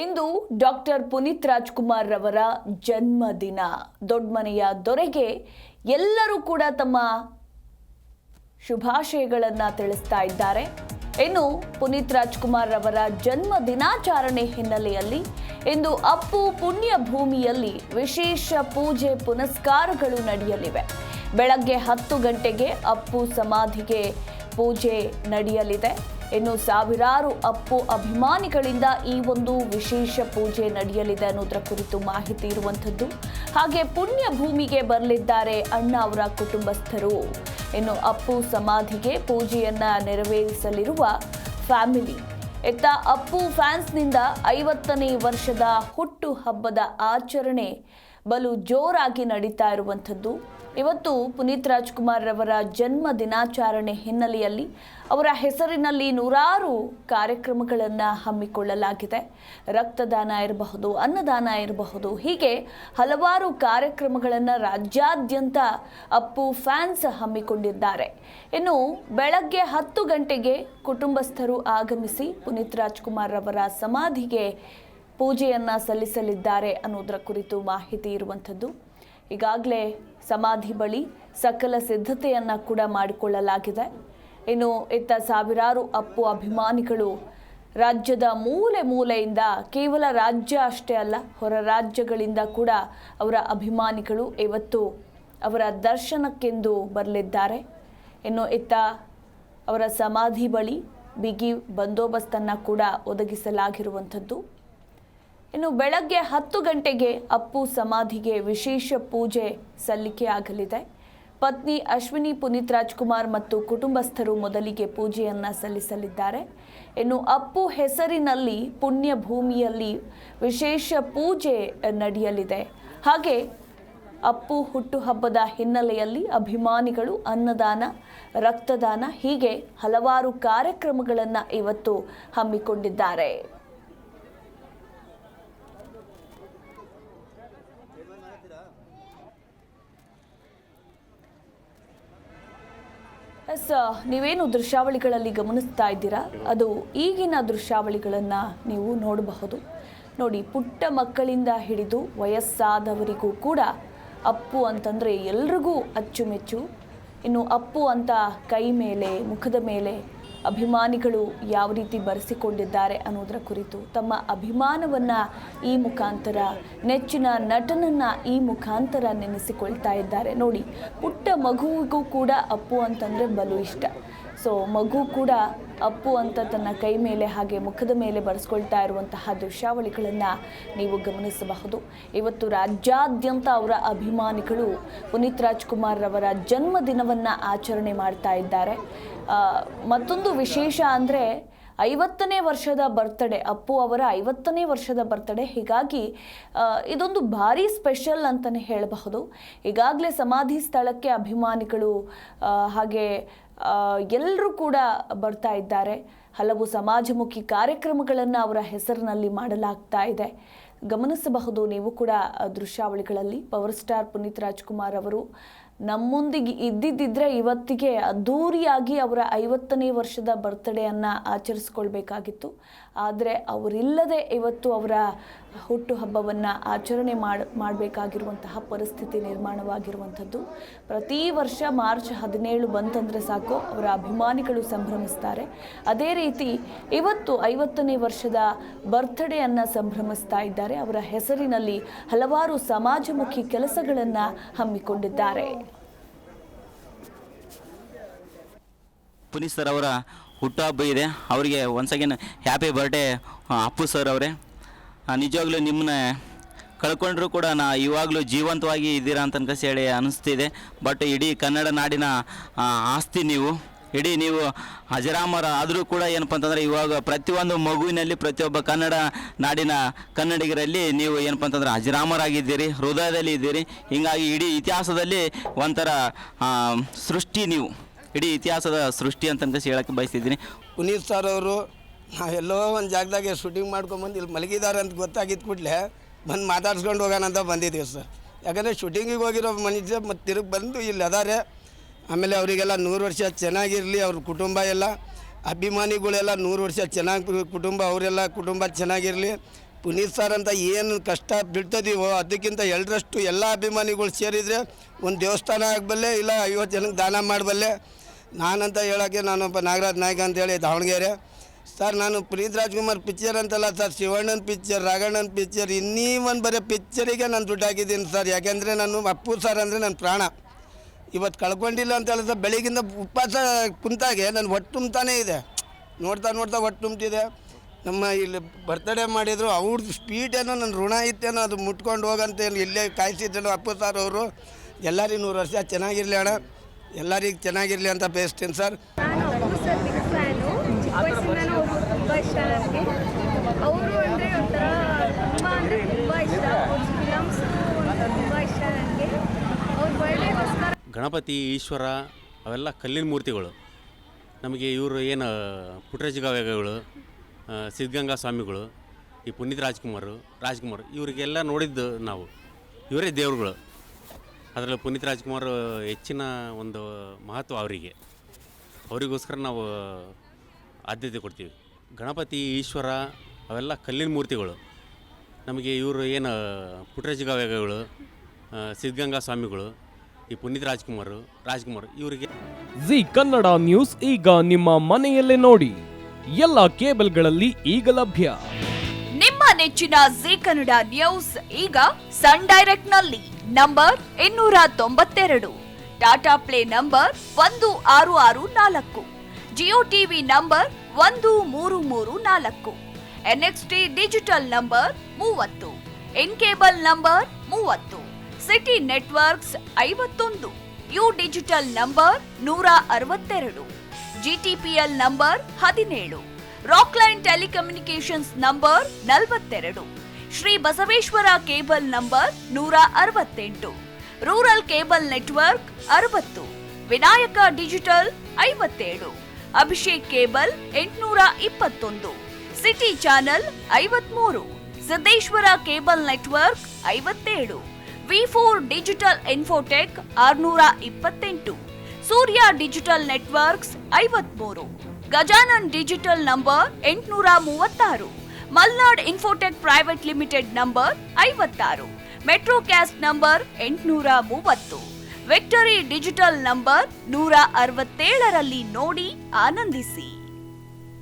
ಇಂದು doctor Puneeth Rajkumar ರವರ ಜನ್ಮದಿನ. ದೊಡ್ಡಮನೆಯ ದೊರೆಗೆ ಎಲ್ಲರೂ ಕೂಡ ತಮ್ಮ ಶುಭಾಶಯಗಳನ್ನು ತಿಳಿಸ್ತಾ ಇದ್ದಾರೆ. ಇನ್ನು ಪುನೀತ್ ರಾಜ್ಕುಮಾರ್ ರವರ ಜನ್ಮ ದಿನಾಚರಣೆ ಹಿನ್ನೆಲೆಯಲ್ಲಿ ಇಂದು ಅಪ್ಪು ಪುಣ್ಯ ಭೂಮಿಯಲ್ಲಿ ವಿಶೇಷ ಪೂಜೆ ಪುನಸ್ಕಾರಗಳು ನಡೆಯಲಿವೆ. ಬೆಳಗ್ಗೆ 10 ಗಂಟೆಗೆ ಅಪ್ಪು ಸಮಾಧಿಗೆ ಪೂಜೆ ನಡೆಯಲಿದೆ. ಇನ್ನು ಸಾವಿರಾರು ಅಪ್ಪು ಅಭಿಮಾನಿಗಳಿಂದ ಈ ಒಂದು ವಿಶೇಷ ಪೂಜೆ ನಡೆಯಲಿದೆ ಅನ್ನೋದರ ಕುರಿತು ಮಾಹಿತಿ ಇರುವಂಥದ್ದು. ಹಾಗೆ ಪುಣ್ಯ ಭೂಮಿಗೆ ಬರಲಿದ್ದಾರೆ ಅಣ್ಣ ಅವರ ಕುಟುಂಬಸ್ಥರು. ಇನ್ನು ಅಪ್ಪು ಸಮಾಧಿಗೆ ಪೂಜೆಯನ್ನ ನೆರವೇರಿಸಲಿರುವ ಫ್ಯಾಮಿಲಿ. ಇತ್ತ ಅಪ್ಪು ಫ್ಯಾನ್ಸ್ನಿಂದ 50ನೇ ವರ್ಷದ ಹುಟ್ಟು ಹಬ್ಬದ ಆಚರಣೆ ಬಲು ಜೋರಾಗಿ ನಡೀತಾ ಇರುವಂಥದ್ದು. ಇವತ್ತು ಪುನೀತ್ ರಾಜ್ಕುಮಾರ್ ರವರ ಜನ್ಮ ದಿನಾಚರಣೆ ಹಿನ್ನೆಲೆಯಲ್ಲಿ ಅವರ ಹೆಸರಿನಲ್ಲಿ ನೂರಾರು ಕಾರ್ಯಕ್ರಮಗಳನ್ನು ಹಮ್ಮಿಕೊಳ್ಳಲಾಗಿದೆ. ರಕ್ತದಾನ ಇರಬಹುದು, ಅನ್ನದಾನ ಇರಬಹುದು, ಹೀಗೆ ಹಲವಾರು ಕಾರ್ಯಕ್ರಮಗಳನ್ನು ರಾಜ್ಯಾದ್ಯಂತ ಅಪ್ಪು ಫ್ಯಾನ್ಸ್ ಹಮ್ಮಿಕೊಂಡಿದ್ದಾರೆ. ಇನ್ನು ಬೆಳಗ್ಗೆ 10 ಗಂಟೆಗೆ ಕುಟುಂಬಸ್ಥರು ಆಗಮಿಸಿ ಪುನೀತ್ ರಾಜ್ಕುಮಾರ್ ರವರ ಸಮಾಧಿಗೆ ಪೂಜೆಯನ್ನು ಸಲ್ಲಿಸಲಿದ್ದಾರೆ ಅನ್ನೋದರ ಕುರಿತು ಮಾಹಿತಿ ಇರುವಂಥದ್ದು. ಈಗಾಗಲೇ ಸಮಾಧಿ ಬಳಿ ಸಕಲ ಸಿದ್ಧತೆಯನ್ನು ಕೂಡ ಮಾಡಿಕೊಳ್ಳಲಾಗಿದೆ. ಇನ್ನು ಇತ್ತ ಸಾವಿರಾರು ಅಪ್ಪು ಅಭಿಮಾನಿಗಳು ರಾಜ್ಯದ ಮೂಲೆ ಮೂಲೆಯಿಂದ, ಕೇವಲ ರಾಜ್ಯ ಅಷ್ಟೇ ಅಲ್ಲ ಹೊರ ರಾಜ್ಯಗಳಿಂದ ಕೂಡ ಅವರ ಅಭಿಮಾನಿಗಳು ಇವತ್ತು ಅವರ ದರ್ಶನಕ್ಕೆಂದು ಬರಲಿದ್ದಾರೆ. ಇನ್ನು ಇತ್ತ ಅವರ ಸಮಾಧಿ ಬಳಿ ಬಿಗಿ ಬಂದೋಬಸ್ತನ್ನು ಕೂಡ ಒದಗಿಸಲಾಗಿರುವಂಥದ್ದು. ಇನ್ನು ಬೆಳಗ್ಗೆ 10 ಗಂಟೆಗೆ ಅಪ್ಪು ಸಮಾಧಿಗೆ ವಿಶೇಷ ಪೂಜೆ ಸಲ್ಲಿಕೆಯಾಗಲಿದೆ. ಪತ್ನಿ ಅಶ್ವಿನಿ ಪುನೀತ್ ರಾಜ್ಕುಮಾರ್ ಮತ್ತು ಕುಟುಂಬಸ್ಥರು ಮೊದಲಿಗೆ ಪೂಜೆಯನ್ನು ಸಲ್ಲಿಸಲಿದ್ದಾರೆ. ಇನ್ನು ಅಪ್ಪು ಹೆಸರಿನಲ್ಲಿ ಪುಣ್ಯ ಭೂಮಿಯಲ್ಲಿ ವಿಶೇಷ ಪೂಜೆ ನಡೆಯಲಿದೆ. ಹಾಗೆ ಅಪ್ಪು ಹುಟ್ಟುಹಬ್ಬದ ಹಿನ್ನೆಲೆಯಲ್ಲಿ ಅಭಿಮಾನಿಗಳು ಅನ್ನದಾನ, ರಕ್ತದಾನ, ಹೀಗೆ ಹಲವಾರು ಕಾರ್ಯಕ್ರಮಗಳನ್ನು ಇವತ್ತು ಹಮ್ಮಿಕೊಂಡಿದ್ದಾರೆ. ನೀವೇನು ದೃಶ್ಯಾವಳಿಗಳಲ್ಲಿ ಗಮನಿಸ್ತಾ ಇದ್ದೀರಾ, ಅದು ಈಗಿನ ದೃಶ್ಯಾವಳಿಗಳನ್ನು ನೀವು ನೋಡಬಹುದು. ನೋಡಿ, ಪುಟ್ಟ ಮಕ್ಕಳಿಂದ ಹಿಡಿದು ವಯಸ್ಸಾದವರಿಗೂ ಕೂಡ ಅಪ್ಪು ಅಂತಂದರೆ ಎಲ್ರಿಗೂ ಅಚ್ಚುಮೆಚ್ಚು. ಇನ್ನು ಅಪ್ಪು ಅಂತ ಕೈ ಮೇಲೆ, ಮುಖದ ಮೇಲೆ ಅಭಿಮಾನಿಗಳು ಯಾವ ರೀತಿ ಬರೆಸಿಕೊಂಡಿದ್ದಾರೆ ಅನ್ನೋದರ ಕುರಿತು ತಮ್ಮ ಅಭಿಮಾನವನ್ನು ಈ ಮುಖಾಂತರ, ನೆಚ್ಚಿನ ನಟನನ್ನು ಈ ಮುಖಾಂತರ ನೆನೆಸಿಕೊಳ್ತಾ ಇದ್ದಾರೆ. ನೋಡಿ, ಪುಟ್ಟ ಮಗುವಿಗೂ ಕೂಡ ಅಪ್ಪು ಅಂತಂದರೆ ಬಲು ಇಷ್ಟ. ಸೊ ಮಗು ಕೂಡ ಅಪ್ಪು ಅಂತ ತನ್ನ ಕೈ ಮೇಲೆ ಹಾಗೆ ಮುಖದ ಮೇಲೆ ಬರೆಸ್ಕೊಳ್ತಾ ಇರುವಂತಹ ದೃಶ್ಯಾವಳಿಗಳನ್ನು ನೀವು ಗಮನಿಸಬಹುದು. ಇವತ್ತು ರಾಜ್ಯಾದ್ಯಂತ ಅವರ ಅಭಿಮಾನಿಗಳು ಪುನೀತ್ ರಾಜ್ಕುಮಾರ್ ರವರ ಜನ್ಮದಿನವನ್ನು ಆಚರಣೆ ಮಾಡ್ತಾ ಇದ್ದಾರೆ. ಮತ್ತೊಂದು ವಿಶೇಷ ಅಂದರೆ 50ನೇ ವರ್ಷದ ಬರ್ತಡೇ, ಅಪ್ಪು ಅವರ 50ನೇ ವರ್ಷದ ಬರ್ತಡೇ. ಹೀಗಾಗಿ ಇದೊಂದು ಭಾರಿ ಸ್ಪೆಷಲ್ ಅಂತಲೇ ಹೇಳಬಹುದು. ಈಗಾಗಲೇ ಸಮಾಧಿ ಸ್ಥಳಕ್ಕೆ ಅಭಿಮಾನಿಗಳು ಹಾಗೆ ಎಲ್ಲರೂ ಕೂಡ ಬರ್ತಾ ಇದ್ದಾರೆ. ಹಲವು ಸಮಾಜಮುಖಿ ಕಾರ್ಯಕ್ರಮಗಳನ್ನು ಅವರ ಹೆಸರಿನಲ್ಲಿ ಮಾಡಲಾಗ್ತಾ ಇದೆ. ಗಮನಿಸಬಹುದು ನೀವು ಕೂಡ ದೃಶ್ಯಾವಳಿಗಳಲ್ಲಿ. ಪವರ್ ಸ್ಟಾರ್ ಪುನೀತ್ ರಾಜ್ಕುಮಾರ್ ಅವರು ನಮ್ಮೊಂದಿಗೆ ಇದ್ದಿದ್ದರೆ ಇವತ್ತಿಗೆ ಅದ್ಧೂರಿಯಾಗಿ ಅವರ 50ನೇ ವರ್ಷದ ಬರ್ತ್ಡೇಯನ್ನು ಆಚರಿಸ್ಕೊಳ್ಬೇಕಾಗಿತ್ತು. ಆದರೆ ಅವರಿಲ್ಲದೆ ಇವತ್ತು ಅವರ ಹುಟ್ಟುಹಬ್ಬವನ್ನು ಆಚರಣೆ ಮಾಡಬೇಕಾಗಿರುವಂತಹ ಪರಿಸ್ಥಿತಿ ನಿರ್ಮಾಣವಾಗಿರುವಂಥದ್ದು. ಪ್ರತಿ ವರ್ಷ ಮಾರ್ಚ್ 17 ಬಂತಂದರೆ ಸಾಕು ಅವರ ಅಭಿಮಾನಿಗಳು ಸಂಭ್ರಮಿಸ್ತಾರೆ. ಅದೇ ರೀತಿ ಇವತ್ತು 50ನೇ ವರ್ಷದ ಬರ್ತ್ಡೇಯನ್ನು ಸಂಭ್ರಮಿಸ್ತಾ ಇದ್ದಾರೆ. ಅವರ ಹೆಸರಿನಲ್ಲಿ ಹಲವಾರು ಸಮಾಜಮುಖಿ ಕೆಲಸಗಳನ್ನು ಹಮ್ಮಿಕೊಂಡಿದ್ದಾರೆ. ಪುನೀತ್ ಸರ್ ಅವರ ಹುಟ್ಟುಹಬ್ಬ ಇದೆ. ಅವರಿಗೆ once again happy birthday Appu sir ಅವರೇ. ನಿಜವಾಗ್ಲೂ ನಿಮ್ಮನ್ನ ಕಳ್ಕೊಂಡ್ರೂ ಕೂಡ ಇವಾಗಲೂ ಜೀವಂತವಾಗಿ ಇದ್ದೀರಾ ಅಂತ ಹೇಳಿ ಅನ್ನಿಸ್ತಿದೆ. ಬಟ್ ಇಡೀ ಕನ್ನಡ ನಾಡಿನ ಆಸ್ತಿ ನೀವು. ನೀವು ಅಜರಾಮರ ಆದರೂ ಕೂಡ ಏನಪ್ಪ ಅಂತಂದರೆ ಇವಾಗ ಪ್ರತಿಯೊಂದು ಮಗುವಿನಲ್ಲಿ, ಪ್ರತಿಯೊಬ್ಬ ಕನ್ನಡ ನಾಡಿನ ಕನ್ನಡಿಗರಲ್ಲಿ ನೀವು ಏನಪ್ಪ ಅಂತಂದ್ರೆ ಅಜರಾಮರಾಗಿದ್ದೀರಿ, ಹೃದಯದಲ್ಲಿ ಇದ್ದೀರಿ. ಹೀಗಾಗಿ ಇಡೀ ಇತಿಹಾಸದಲ್ಲಿ ಒಂಥರ ಸೃಷ್ಟಿ ನೀವು, ಇಡೀ ಇತಿಹಾಸದ ಸೃಷ್ಟಿ ಅಂತ ಹೇಳೋಕ್ಕೆ ಬಯಸ್ತಿದ್ದೀನಿ. ಪುನೀತ್ ಸರ್ ಅವರು ನಾವೆಲ್ಲೋ ಒಂದು ಜಾಗದಾಗೆ ಶೂಟಿಂಗ್ ಮಾಡ್ಕೊಂಬಂದು ಇಲ್ಲಿ ಮಲಗಿದ್ದಾರೆ ಅಂತ ಗೊತ್ತಾಗಿದ್ದ ಕೂಡಲೇ ಬಂದು ಮಾತಾಡ್ಸ್ಕೊಂಡು ಹೋಗೋಣ ಅಂತ ಬಂದಿದ್ದೀವಿ ಸರ್. ಯಾಕಂದರೆ ಶೂಟಿಂಗಿಗೆ ಹೋಗಿರೋ ಮನುಷ್ಯ ಮತ್ತು ತಿರುಗಿ ಬಂದು ಇಲ್ಲಿ ಅದಾರೆ. ಆಮೇಲೆ ಅವರಿಗೆಲ್ಲ 100 ವರ್ಷ ಚೆನ್ನಾಗಿರಲಿ, ಅವ್ರ ಕುಟುಂಬ ಎಲ್ಲ ಅಭಿಮಾನಿಗಳೆಲ್ಲ 100 ವರ್ಷ ಚೆನ್ನಾಗಿ ಕುಟುಂಬ, ಅವರೆಲ್ಲ ಕುಟುಂಬ ಚೆನ್ನಾಗಿರಲಿ. ಪುನೀತ್ ಸರ್ ಅಂತ ಏನು ಕಷ್ಟ ಬೀಳ್ತದೀವೋ ಅದಕ್ಕಿಂತ ಎಲ್ಲರಷ್ಟು ಎಲ್ಲ ಅಭಿಮಾನಿಗಳು ಸೇರಿದರೆ ಒಂದು ದೇವಸ್ಥಾನ ಆಗಬಲ್ಲೆ, ಇಲ್ಲ 50 ಜನಕ್ಕೆ ದಾನ ಮಾಡಬಲ್ಲೆ. ನಾನಂತ ಹೇಳೋಕ್ಕೆ ನಾನೊಬ್ಬ ನಾಗರಾಜ್ ನಾಯ್ಕ ಅಂತೇಳಿ ದಾವಣಗೆರೆ. ಸರ್ ನಾನು ಪುನೀತ್ ರಾಜ್ಕುಮಾರ್ ಪಿಕ್ಚರ್ ಅಂತಲ್ಲ ಸರ್, ಶಿವಣ್ಣನ ಪಿಕ್ಚರ್, ರಾಘಣ್ಣನ ಪಿಕ್ಚರ್, ಇನ್ನೀ ಒಂದು ಬರೀ ಪಿಕ್ಚರಿಗೆ ನಾನು ದುಡ್ಡು ಹಾಕಿದ್ದೀನಿ ಸರ್. ಯಾಕೆಂದರೆ ನಾನು ಅಪ್ಪು ಸರ್ ಅಂದರೆ ನನ್ನ ಪ್ರಾಣ. ಇವತ್ತು ಕಳ್ಕೊಂಡಿಲ್ಲ ಅಂತ ಹೇಳಿದ್ರೆ ಬೆಳಿಗ್ಗಿಂದ ಉಪವಾಸ ಕುಂತಾಗೆ ನನ್ನ ಹೊಟ್ಟೆ ತುಂಬ್ತಾನೇ ಇದೆ. ನೋಡ್ತಾ ಹೊಟ್ಟೆ ತುಂಬ್ತಿದೆ. ನಮ್ಮ ಇಲ್ಲಿ ಬರ್ತಡೇ ಮಾಡಿದರು, ಅವ್ರದ್ದು ಸ್ಪೀಡೇನೋ ನನ್ನ ಋಣ ಇತ್ತೇನೋ ಅದು ಮುಟ್ಕೊಂಡು ಹೋಗಂತೇನು ಇಲ್ಲೇ ಕಾಯಿಸಿದ್ದೇನೋ ಅಪ್ಪು ಸರ್ ಅವರು. ಎಲ್ಲರಿಗೂ 100 ವರ್ಷ ಚೆನ್ನಾಗಿರಲಿ ಅಣ್ಣ, ಎಲ್ಲರಿಗೂ ಚೆನ್ನಾಗಿರಲಿ ಅಂತ ಬಯಸ್ತೀನಿ ಸರ್. ನಾನು ಅಪ್ಪು ಸರ್ ಬಿಗ್ ಫ್ಯಾನು. ಚಿಕ್ಕ ವಯಸ್ಸಿಂದನೂ ಅವರು ತುಂಬ ಇಷ್ಟ ನನಗೆ. ಅವರು ಅಂದರೆ ಒಂಥರ ತುಂಬ ಇಷ್ಟ. ಅವ್ರ ಫಿಲಮ್ಸ್ ತುಂಬ ಇಷ್ಟ ನನಗೆ. ಅವ್ರ ಬರ್ಡೇಗೋಸ್ಕರ ಗಣಪತಿ, ಈಶ್ವರ ಅವೆಲ್ಲ ಕಲ್ಲಿನ ಮೂರ್ತಿಗಳು. ನಮಗೆ ಇವರು ಏನು ಪುಟ್ಟರಾಜ ಗವಾಯಿಗಳು, ಸಿದ್ಧಗಂಗಾ ಸ್ವಾಮಿಗಳು, ಈ ಪುನೀತ್ ರಾಜ್ಕುಮಾರ್ ಇವರಿಗೆಲ್ಲ ನೋಡಿದ್ದು ನಾವು. ಇವರೇ ದೇವ್ರುಗಳು. ಅದರಲ್ಲಿ ಪುನೀತ್ ರಾಜ್ಕುಮಾರ್ ಹೆಚ್ಚಿನ ಒಂದು ಮಹತ್ವ ಅವರಿಗೋಸ್ಕರ ನಾವು ಆದ್ಯತೆ ಕೊಡ್ತೀವಿ. ಗಣಪತಿ, ಈಶ್ವರ ಅವೆಲ್ಲ ಕಲ್ಲಿನ ಮೂರ್ತಿಗಳು. ನಮಗೆ ಇವರು ಏನು ಪುಟ್ಟರಾಜ ಗವಾಯಿಗಳು, ಸಿದ್ಧಗಂಗಾ ಸ್ವಾಮಿಗಳು, ಈ ಪುನೀತ್ ರಾಜ್ಕುಮಾರ್ ಇವರಿಗೆ. ಜಿ ಕನ್ನಡ ನ್ಯೂಸ್ ಈಗ ನಿಮ್ಮ ಮನೆಯಲ್ಲೇ ನೋಡಿ. ಎಲ್ಲ ಕೇಬಲ್ಗಳಲ್ಲಿ ಈಗ ಲಭ್ಯ. ನಿಮ್ಮ ನೆಚ್ಚಿನ ಜಿ ಕನ್ನಡ ನ್ಯೂಸ್ ಈಗ ಸನ್ ಡೈರೆಕ್ಟ್ ನಲ್ಲಿ number 292, Tata play number 1664, Jio TV number 1334, NXT digital number 30, in cable number 30, city networks 51, U digital number 162, GTPL number 17, Rockline telecommunications number 42, Shri Basaveshwara cable number 168, rural cable network 60, Vinayaka digital 57, Abhishek cable 821, city channel 53, Siddeshwara cable network 57, V4 digital Infotech 628, Surya digital networks 53, Gajanan digital number 836, Malnad Infotech Private Limited number 56, Metrocast number 830, Victory digital number 167ರಲ್ಲಿ ನೋಡಿ ಆನಂದಿಸಿ.